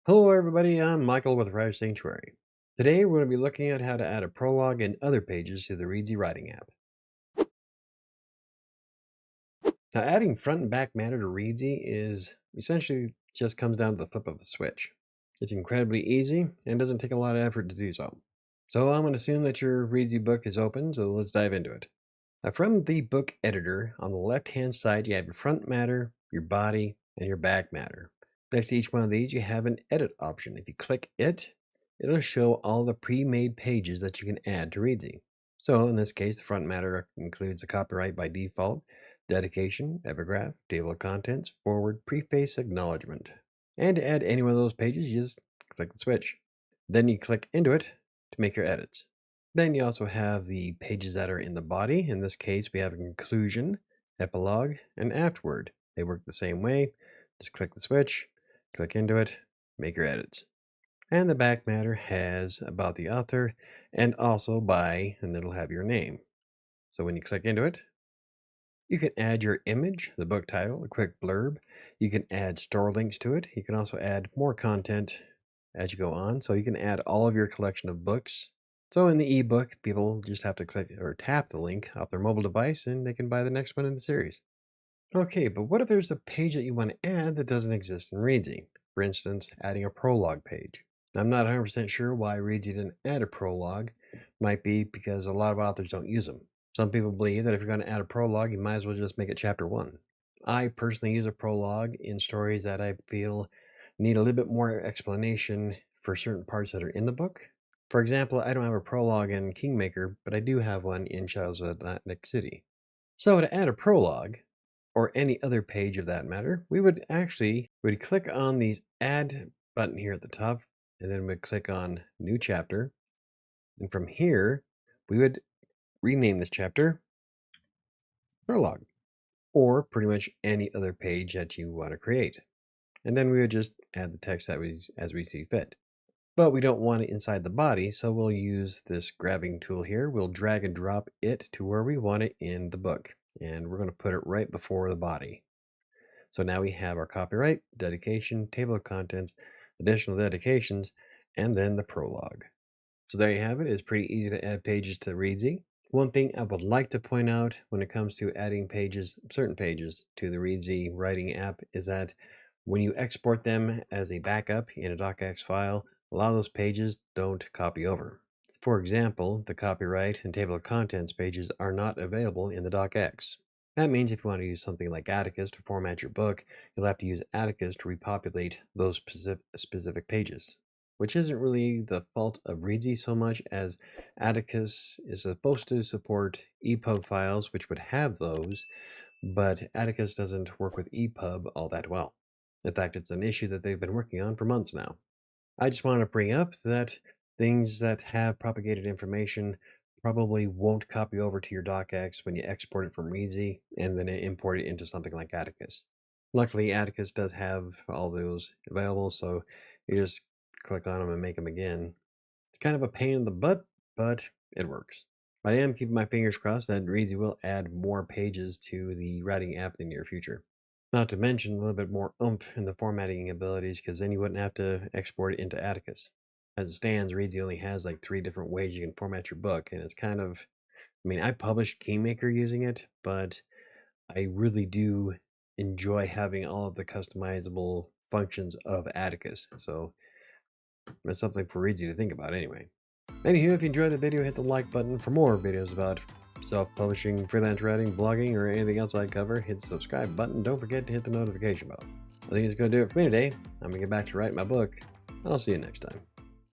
Hello everybody, I'm Michael with WriterSanctuary. Today we're going to be looking at how to add a prologue and other pages to the Reedsy writing app. Now adding front and back matter to Reedsy is essentially just comes down to the flip of a switch. It's incredibly easy and doesn't take a lot of effort to do so. So I'm going to assume that your Reedsy book is open, so let's dive into it. Now from the book editor, on the left hand side you have your front matter, your body, and your back matter. Next to each one of these, you have an edit option. If you click it, it'll show all the pre-made pages that you can add to Reedsy. So in this case, the front matter includes a copyright by default, dedication, epigraph, table of contents, forward, preface, acknowledgement. And to add any one of those pages, you just click the switch. Then you click into it to make your edits. Then you also have the pages that are in the body. In this case, we have a conclusion, epilogue, and afterward. They work the same way. Just click the switch, click into it, make your edits. And the back matter has about the author and also by, and it'll have your name. So when you click into it, you can add your image, the book title, a quick blurb. You can add store links to it. You can also add more content as you go on. So you can add all of your collection of books. So in the ebook, people just have to click or tap the link off their mobile device and they can buy the next one in the series. Okay, but what if there's a page that you want to add that doesn't exist in Reedsy? For instance, adding a prologue page. I'm not 100% sure why Reedsy didn't add a prologue. Might be because a lot of authors don't use them. Some people believe that if you're going to add a prologue, you might as well just make it chapter 1. I personally use a prologue in stories that I feel need a little bit more explanation for certain parts that are in the book. For example, I don't have a prologue in Kingmaker, but I do have one in Shadows of Atlantic City. So to add a prologue, or any other page of that matter, we would click on the add button here at the top, and then we'd click on new chapter. And from here, we would rename this chapter Prologue, or pretty much any other page that you want to create. And then we would just add the text as we see fit. But we don't want it inside the body, so we'll use this grabbing tool here. We'll drag and drop it to where we want it in the book. And we're going to put it right before the body. So now we have our copyright, dedication, table of contents, additional dedications, and then the prologue. So there you have it. It's pretty easy to add pages to Reedsy. One thing I would like to point out when it comes to adding pages, certain pages to the Reedsy writing app is that when you export them as a backup in a DOCX file, a lot of those pages don't copy over. For example, the copyright and table of contents pages are not available in the DOCX. That means if you want to use something like Atticus to format your book, you'll have to use Atticus to repopulate those specific pages, which isn't really the fault of Reedsy so much as Atticus is supposed to support EPUB files, which would have those, but Atticus doesn't work with EPUB all that well. In fact, it's an issue that they've been working on for months now. I just wanted to bring up that things that have propagated information probably won't copy over to your DocX when you export it from Reedsy and then import it into something like Atticus. Luckily, Atticus does have all those available, so you just click on them and make them again. It's kind of a pain in the butt, but it works. I am keeping my fingers crossed that Reedsy will add more pages to the writing app in the near future. Not to mention a little bit more oomph in the formatting abilities, because then you wouldn't have to export it into Atticus. As it stands, Reedsy only has like 3 different ways you can format your book, and it's kind of, I published Kingmaker using it, but I really do enjoy having all of the customizable functions of Atticus, so that's something for Reedsy to think about anyway. Anywho, if you enjoyed the video, hit the like button. For more videos about self-publishing, freelance writing, blogging, or anything else I cover, hit the subscribe button. Don't forget to hit the notification bell. I think it's going to do it for me today. I'm going to get back to writing my book. I'll see you next time.